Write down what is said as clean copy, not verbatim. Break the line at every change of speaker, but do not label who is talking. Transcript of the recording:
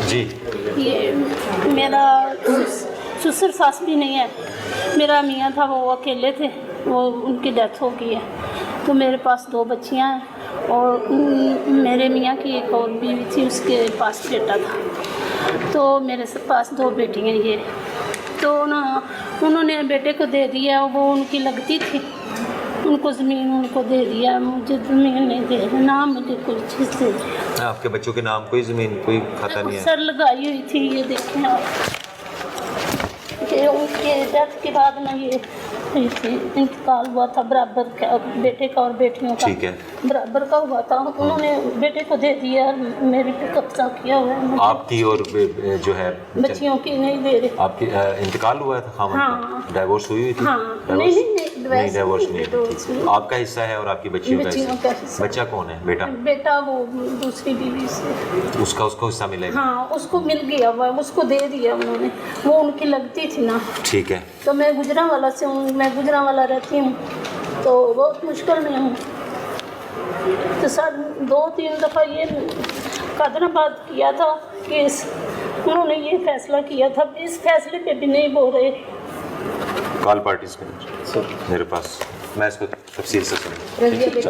جی
یہ میرا سسر ساس بھی نہیں ہے، میرا میاں تھا وہ اکیلے تھے، وہ ان کی ڈیتھ ہو گئی ہے، تو میرے پاس 2 بچیاں ہیں اور میرے میاں کی ایک اور بیوی تھی، اس کے پاس بیٹا تھا، تو میرے پاس 2 بیٹی ہیں یہ، تو انہوں نے بیٹے کو دے دیا، وہ ان کی لگتی تھی، ان کو زمین ان کو دے دیا، مجھے زمین نہیں دے رہا، نہ مجھے کوئی چیز دے دیا۔
آپ کے بچوں کے نام کوئی زمین کوئی کھاتا نہیں ہے؟
سر لگائی ہوئی تھی، یہ دیکھیں آپ، کہ ان کے ڈیتھ کے بعد میں یہ انتقال ہوا تھا برابر کا، بیٹے کا اور بیٹیوں کا
ٹھیک ہے،
برابر کا ہوا تھا، انہوں نے بیٹے کو دے دیا، میرے پہ قبضہ کیا ہوا ہے،
آپ کی اور جو ہے
بچیوں کی نہیں دے رہے۔
آپ کی انتقال ہوا ہے خامن کا؟
ہاں
ڈائیورس ہوئی ہوئی تھی؟
ہاں، نہیں
ڈائیورس نہیں
ڈیورس
ٹھیک۔ آپ کا حصہ ہے اور آپ کی بچیوں کا حصہ؟
حصہ،
بچہ کون ہے؟ بیٹا؟
بیٹا وہ دوسری بیوی سے،
اس کو حصہ ملے گا؟
ہاں اس کو مل گیا ہوا ہے، اس کو دے دیا انہوں نے، وہ ان کی لگتی تھی نا،
ٹھیک ہے،
تو میں گجرانوالا سے ہوں، میں گجرانوالا رہتی ہوں، تو بہت مشکل میں ہوں، تو سر 2-3 دفعہ یہ قادرآباد کیا تھا کیس، انہوں نے یہ فیصلہ کیا تھا، اس فیصلے پہ بھی نہیں بول رہے۔
کال پارٹیز میں میرے پاس، میں اس کو تفصیل سے سنوں۔